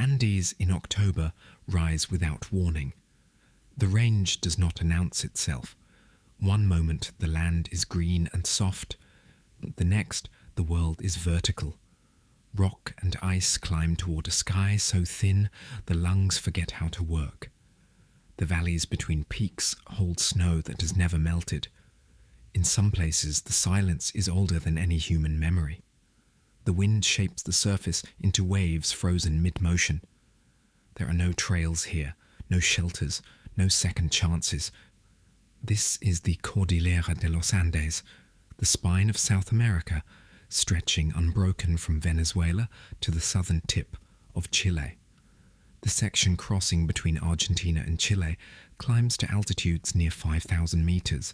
Andes in October rise without warning. The range does not announce itself. One moment the land is green and soft, the next the world is vertical. Rock and ice climb toward a sky so thin the lungs forget how to work. The valleys between peaks hold snow that has never melted. In some places the silence is older than any human memory. The wind shapes the surface into waves frozen mid-motion. There are no trails here, no shelters, no second chances. This is the Cordillera de los Andes, the spine of South America, stretching unbroken from Venezuela to the southern tip of Chile. The section crossing between Argentina and Chile climbs to altitudes near 5,000 meters.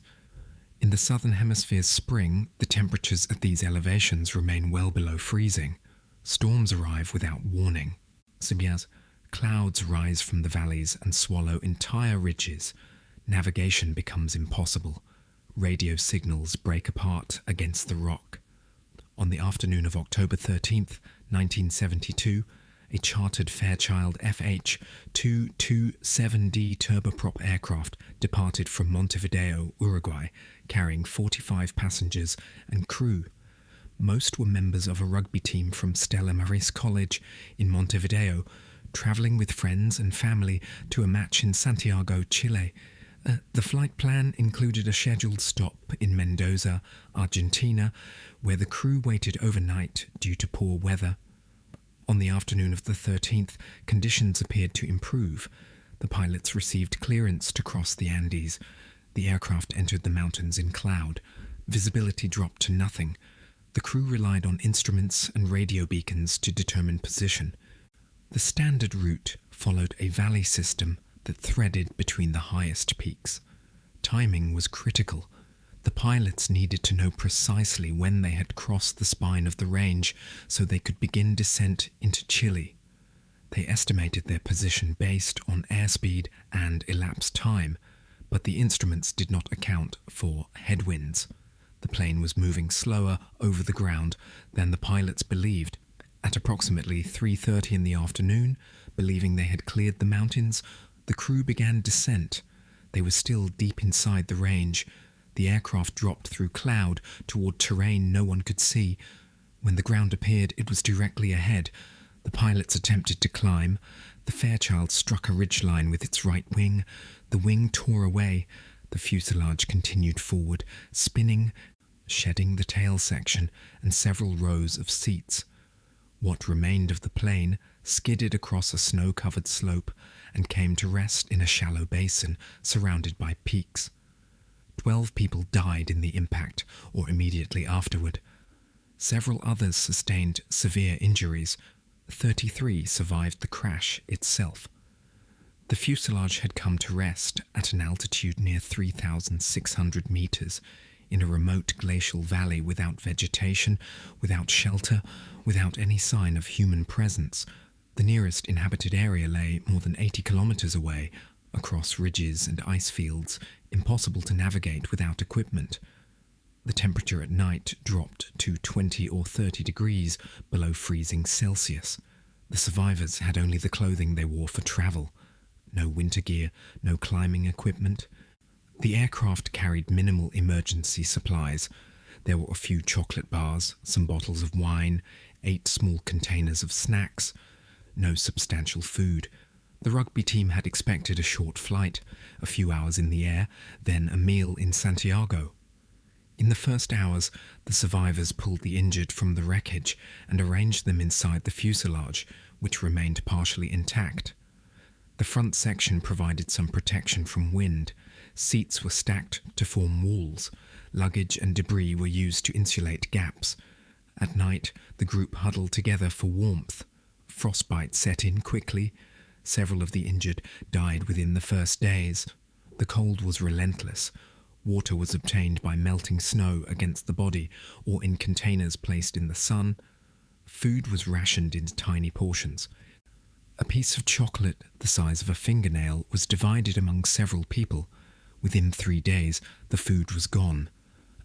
In the southern hemisphere's spring, the temperatures at these elevations remain well below freezing. Storms arrive without warning. Sibias, clouds rise from the valleys and swallow entire ridges. Navigation becomes impossible. Radio signals break apart against the rock. On the afternoon of October 13th, 1972, a chartered Fairchild FH-227D turboprop aircraft departed from Montevideo, Uruguay, carrying 45 passengers and crew. Most were members of a rugby team from Stella Maris College in Montevideo, travelling with friends and family to a match in Santiago, Chile. The flight plan included a scheduled stop in Mendoza, Argentina, where the crew waited overnight due to poor weather. On the afternoon of the 13th, conditions appeared to improve. The pilots received clearance to cross the Andes. The aircraft entered the mountains in cloud. Visibility dropped to nothing. The crew relied on instruments and radio beacons to determine position. The standard route followed a valley system that threaded between the highest peaks. Timing was critical. The pilots needed to know precisely when they had crossed the spine of the range so they could begin descent into Chile. They estimated their position based on airspeed and elapsed time, but the instruments did not account for headwinds. The plane was moving slower over the ground than the pilots believed. At approximately 3:30 in the afternoon, believing they had cleared the mountains, the crew began descent. They were still deep inside the range. The aircraft dropped through cloud toward terrain no one could see. When the ground appeared, it was directly ahead. The pilots attempted to climb. The Fairchild struck a ridgeline with its right wing. The wing tore away. The fuselage continued forward, spinning, shedding the tail section and several rows of seats. What remained of the plane skidded across a snow-covered slope and came to rest in a shallow basin surrounded by peaks. 12 people died in the impact or immediately afterward. Several others sustained severe injuries. 33 survived the crash itself. The fuselage had come to rest at an altitude near 3,600 meters in a remote glacial valley without vegetation, without shelter, without any sign of human presence. The nearest inhabited area lay more than 80 kilometers away, across ridges and ice fields, impossible to navigate without equipment. The temperature at night dropped to 20 or 30 degrees below freezing Celsius. The survivors had only the clothing they wore for travel. No winter gear, no climbing equipment. The aircraft carried minimal emergency supplies. There were a few chocolate bars, some bottles of wine, 8 small containers of snacks. No substantial food. The rugby team had expected a short flight, a few hours in the air, then a meal in Santiago. In the first hours, the survivors pulled the injured from the wreckage and arranged them inside the fuselage, which remained partially intact. The front section provided some protection from wind. Seats were stacked to form walls. Luggage and debris were used to insulate gaps. At night, the group huddled together for warmth. Frostbite set in quickly. Several of the injured died within the first days. The cold was relentless. Water was obtained by melting snow against the body or in containers placed in the sun. Food was rationed in tiny portions. A piece of chocolate the size of a fingernail was divided among several people. Within 3 days, the food was gone.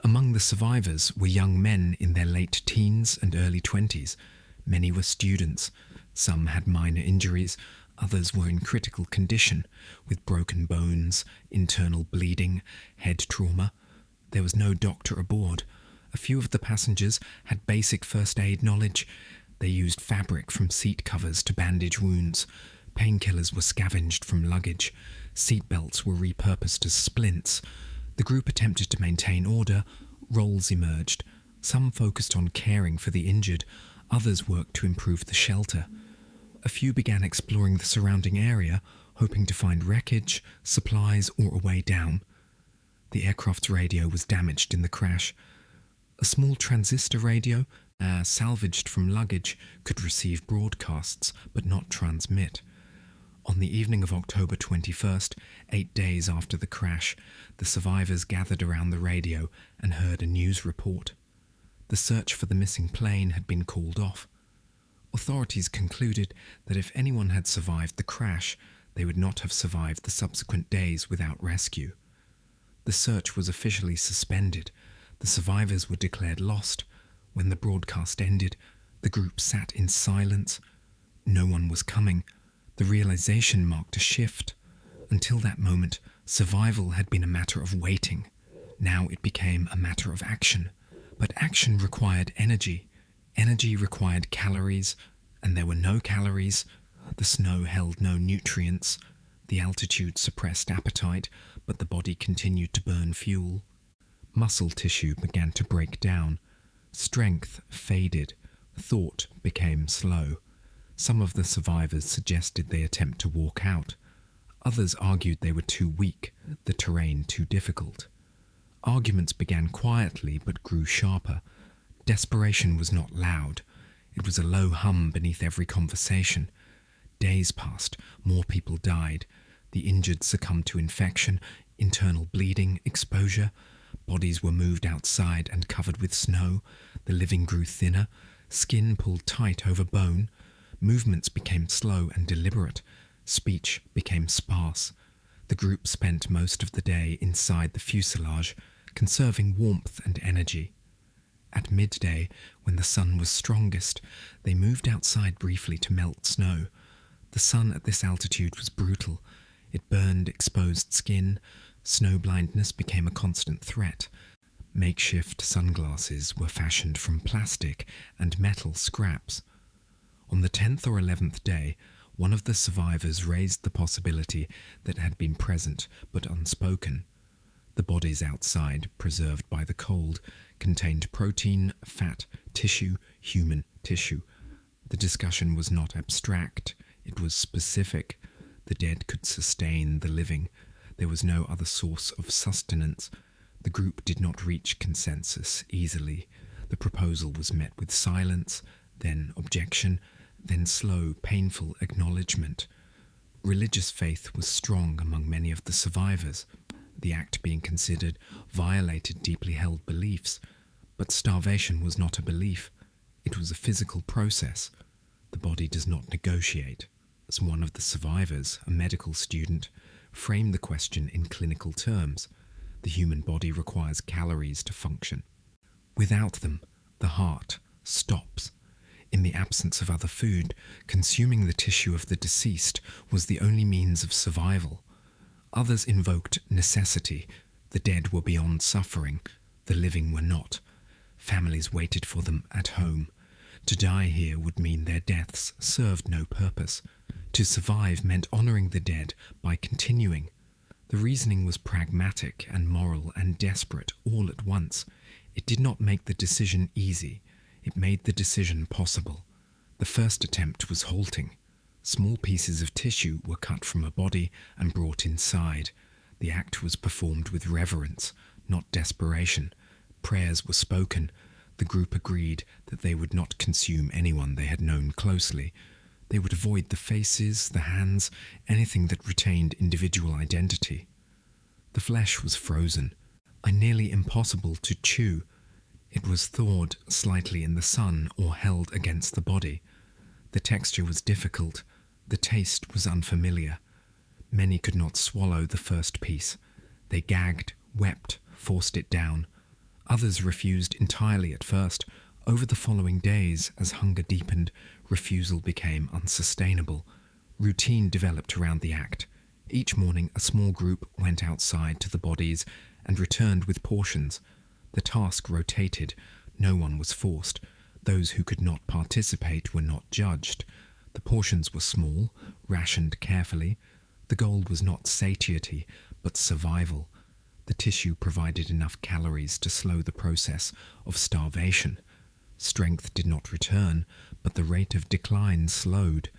Among the survivors were young men in their late teens and early 20s. Many were students. Some had minor injuries, others were in critical condition, with broken bones, internal bleeding, head trauma. There was no doctor aboard. A few of the passengers had basic first aid knowledge. They used fabric from seat covers to bandage wounds. Painkillers were scavenged from luggage. Seatbelts were repurposed as splints. The group attempted to maintain order. Roles emerged. Some focused on caring for the injured. Others worked to improve the shelter. A few began exploring the surrounding area, hoping to find wreckage, supplies, or a way down. The aircraft's radio was damaged in the crash. A small transistor radio, salvaged from luggage, could receive broadcasts but not transmit. On the evening of October 21st, 8 days after the crash, the survivors gathered around the radio and heard a news report. The search for the missing plane had been called off. Authorities concluded that if anyone had survived the crash, they would not have survived the subsequent days without rescue. The search was officially suspended. The survivors were declared lost. When the broadcast ended, the group sat in silence. No one was coming. The realization marked a shift. Until that moment, survival had been a matter of waiting. Now it became a matter of action. But action required energy. Energy required calories, and there were no calories. The snow held no nutrients. The altitude suppressed appetite, but the body continued to burn fuel. Muscle tissue began to break down. Strength faded. Thought became slow. Some of the survivors suggested they attempt to walk out. Others argued they were too weak, the terrain too difficult. Arguments began quietly but grew sharper. Desperation was not loud. It was a low hum beneath every conversation. Days passed, more people died. The injured succumbed to infection, internal bleeding, exposure. Bodies were moved outside and covered with snow. The living grew thinner. Skin pulled tight over bone. Movements became slow and deliberate. Speech became sparse. The group spent most of the day inside the fuselage, conserving warmth and energy. At midday, when the sun was strongest, they moved outside briefly to melt snow. The sun at this altitude was brutal. It burned exposed skin. Snow blindness became a constant threat. Makeshift sunglasses were fashioned from plastic and metal scraps. On the 10th or 11th day, one of the survivors raised the possibility that had been present but unspoken. The bodies outside, preserved by the cold, contained protein, fat, tissue, human tissue. The discussion was not abstract, it was specific. The dead could sustain the living. There was no other source of sustenance. The group did not reach consensus easily. The proposal was met with silence, then objection, then slow, painful acknowledgement. Religious faith was strong among many of the survivors. The act being considered violated deeply held beliefs. But starvation was not a belief. It was a physical process. The body does not negotiate. As one of the survivors, a medical student, framed the question in clinical terms. The human body requires calories to function. Without them, the heart stops. In the absence of other food, consuming the tissue of the deceased was the only means of survival. Others invoked necessity. The dead were beyond suffering. The living were not. Families waited for them at home. To die here would mean their deaths served no purpose. To survive meant honoring the dead by continuing. The reasoning was pragmatic and moral and desperate all at once. It did not make the decision easy. It made the decision possible. The first attempt was halting. Small pieces of tissue were cut from a body and brought inside. The act was performed with reverence, not desperation. Prayers were spoken. The group agreed that they would not consume anyone they had known closely. They would avoid the faces, the hands, anything that retained individual identity. The flesh was frozen, nearly impossible to chew. It was thawed slightly in the sun or held against the body. The texture was difficult. The taste was unfamiliar. Many could not swallow the first piece. They gagged, wept, forced it down. Others refused entirely at first. Over the following days, as hunger deepened, refusal became unsustainable. Routine developed around the act. Each morning, a small group went outside to the bodies and returned with portions. The task rotated. No one was forced. Those who could not participate were not judged. The portions were small, rationed carefully. The goal was not satiety, but survival. The tissue provided enough calories to slow the process of starvation. Strength did not return, but the rate of decline slowed.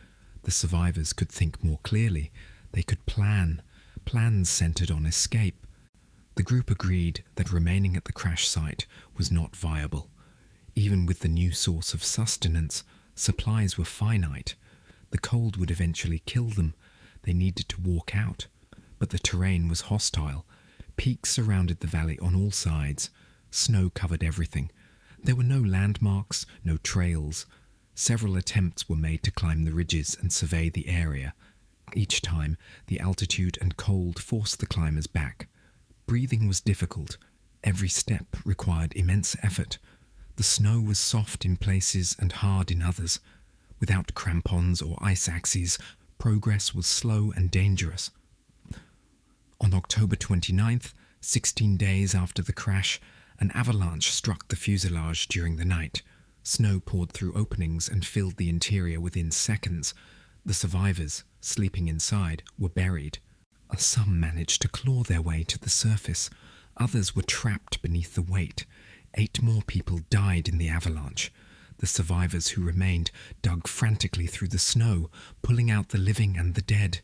The survivors could think more clearly. They could plan. Plans centered on escape. The group agreed that remaining at the crash site was not viable. Even with the new source of sustenance, supplies were finite. The cold would eventually kill them. They needed to walk out. But the terrain was hostile. Peaks surrounded the valley on all sides. Snow covered everything. There were no landmarks, no trails. Several attempts were made to climb the ridges and survey the area. Each time, the altitude and cold forced the climbers back. Breathing was difficult. Every step required immense effort. The snow was soft in places and hard in others. Without crampons or ice axes, progress was slow and dangerous. On October 29th, 16 days after the crash, an avalanche struck the fuselage during the night. Snow poured through openings and filled the interior within seconds. The survivors, sleeping inside, were buried. Some managed to claw their way to the surface. Others were trapped beneath the weight. 8 more people died in the avalanche. The survivors who remained dug frantically through the snow, pulling out the living and the dead.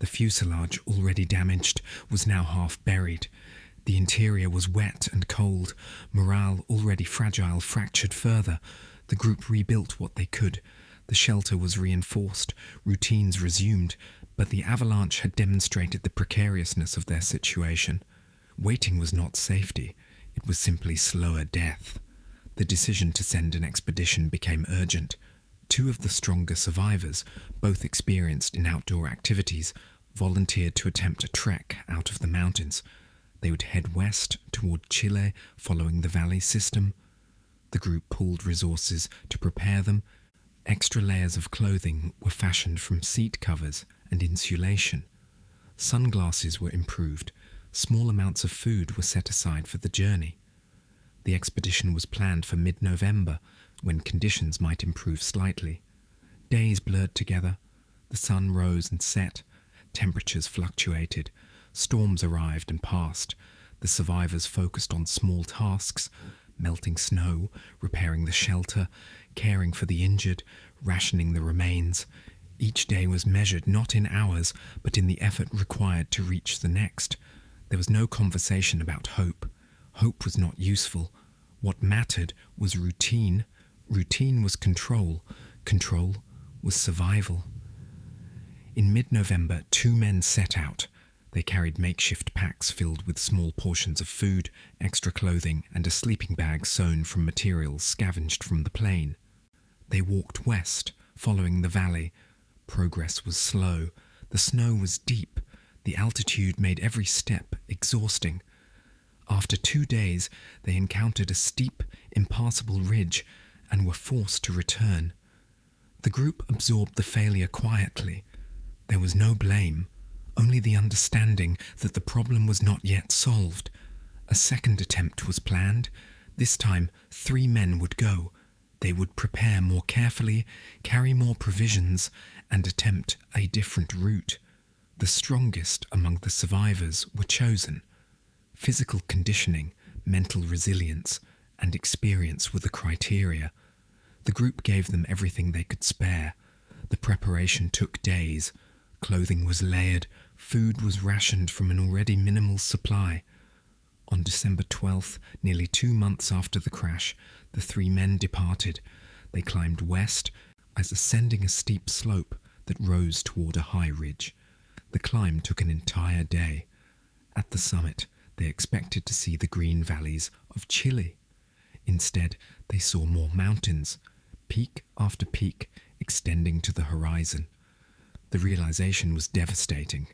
The fuselage, already damaged, was now half buried. The interior was wet and cold. Morale, already fragile, fractured further. The group rebuilt what they could. The shelter was reinforced. Routines resumed. But the avalanche had demonstrated the precariousness of their situation. Waiting was not safety. It was simply slower death. The decision to send an expedition became urgent. 2 of the stronger survivors, both experienced in outdoor activities, volunteered to attempt a trek out of the mountains. They would head west toward Chile, following the valley system. The group pooled resources to prepare them. Extra layers of clothing were fashioned from seat covers and insulation. Sunglasses were improved. Small amounts of food were set aside for the journey. The expedition was planned for mid-November, when conditions might improve slightly. Days blurred together. The sun rose and set. Temperatures fluctuated. Storms arrived and passed. The survivors focused on small tasks: melting snow, repairing the shelter, caring for the injured, rationing the remains. Each day was measured not in hours, but in the effort required to reach the next. There was no conversation about hope. Hope was not useful. What mattered was routine. Routine was control. Control was survival. In mid-November, 2 men set out. They carried makeshift packs filled with small portions of food, extra clothing, and a sleeping bag sewn from materials scavenged from the plain. They walked west, following the valley. Progress was slow. The snow was deep. The altitude made every step exhausting. After 2 days, they encountered a steep, impassable ridge and were forced to return. The group absorbed the failure quietly. There was no blame, only the understanding that the problem was not yet solved. A second attempt was planned. This time, 3 men would go. They would prepare more carefully, carry more provisions, and attempt a different route. The strongest among the survivors were chosen. Physical conditioning, mental resilience, and experience were the criteria. The group gave them everything they could spare. The preparation took days. Clothing was layered. Food was rationed from an already minimal supply. On December 12th, nearly 2 months after the crash, the 3 men departed. They climbed west, as ascending a steep slope that rose toward a high ridge. The climb took an entire day. At the summit, they expected to see the green valleys of Chile. Instead, they saw more mountains, peak after peak, extending to the horizon. The realization was devastating.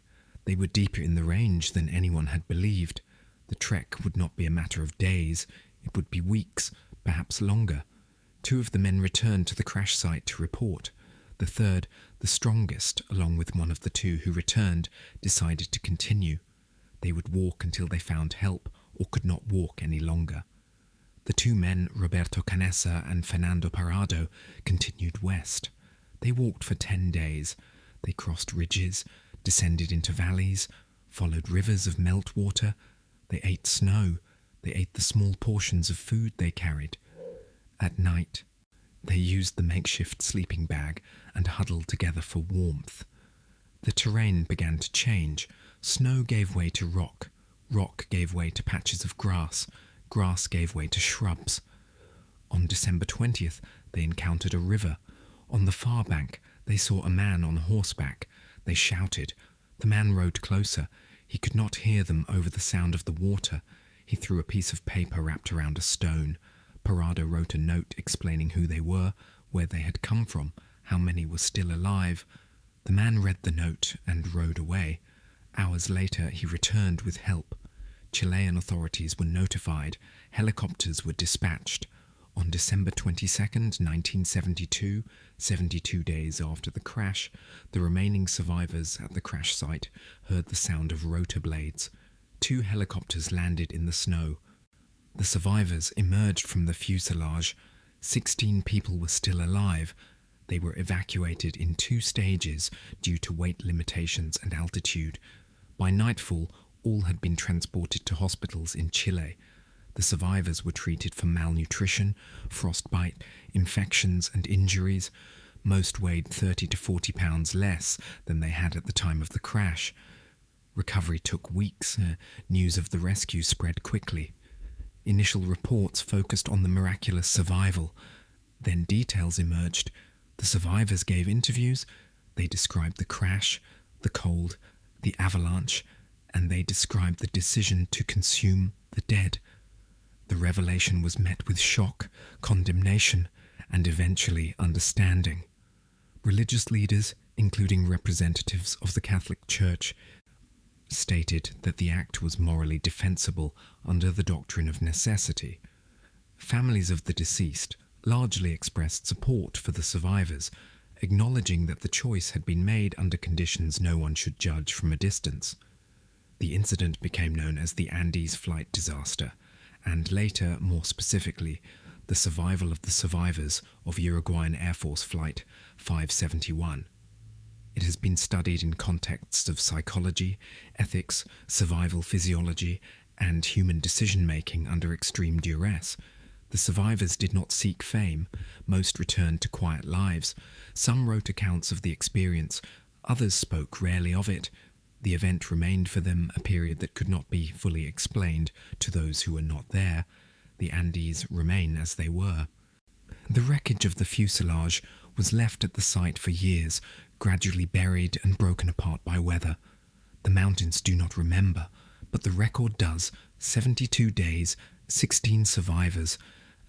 They were deeper in the range than anyone had believed. The trek would not be a matter of days. It would be weeks, perhaps longer. Two of the men returned to the crash site to report. The third, the strongest, along with one of the two who returned, decided to continue. They would walk until they found help or could not walk any longer. The two men, Roberto Canessa and Fernando Parado, continued west. They walked for 10 days. They crossed ridges, descended into valleys, followed rivers of meltwater. They ate snow. They ate the small portions of food they carried. At night, they used the makeshift sleeping bag and huddled together for warmth. The terrain began to change. Snow gave way to rock. Rock gave way to patches of grass. Grass gave way to shrubs. On December 20th, they encountered a river. On the far bank, they saw a man on horseback. They shouted. The man rode closer. He could not hear them over the sound of the water. He threw a piece of paper wrapped around a stone. Parado wrote a note explaining who they were, where they had come from, how many were still alive. The man read the note and rode away. Hours later, he returned with help. Chilean authorities were notified. Helicopters were dispatched. On December 22nd, 1972, 72 days after the crash, the remaining survivors at the crash site heard the sound of rotor blades. 2 helicopters landed in the snow. The survivors emerged from the fuselage. 16 people were still alive. They were evacuated in 2 stages due to weight limitations and altitude. By nightfall, all had been transported to hospitals in Chile. The survivors were treated for malnutrition, frostbite, infections and injuries. Most weighed 30 to 40 pounds less than they had at the time of the crash. Recovery took weeks. News of the rescue spread quickly. Initial reports focused on the miraculous survival. Then details emerged. The survivors gave interviews. They described the crash, the cold, the avalanche, and they described the decision to consume the dead. The revelation was met with shock, condemnation, and eventually understanding. Religious leaders, including representatives of the Catholic Church, stated that the act was morally defensible under the doctrine of necessity. Families of the deceased largely expressed support for the survivors, acknowledging that the choice had been made under conditions no one should judge from a distance. The incident became known as the Andes flight disaster, and later, more specifically, the survival of the survivors of Uruguayan Air Force Flight 571. It has been studied in contexts of psychology, ethics, survival physiology, and human decision-making under extreme duress. The survivors did not seek fame. Most returned to quiet lives. Some wrote accounts of the experience. Others spoke rarely of it. The event remained for them a period that could not be fully explained to those who were not there. The Andes remain as they were. The wreckage of the fuselage was left at the site for years, gradually buried and broken apart by weather. The mountains do not remember, but the record does. 72 days, 16 survivors,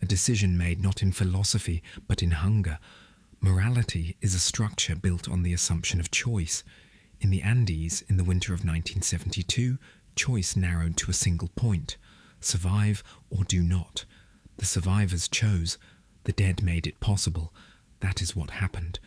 a decision made not in philosophy but in hunger. Morality is a structure built on the assumption of choice. In the Andes, in the winter of 1972, choice narrowed to a single point: survive or do not. The survivors chose. The dead made it possible. That is what happened.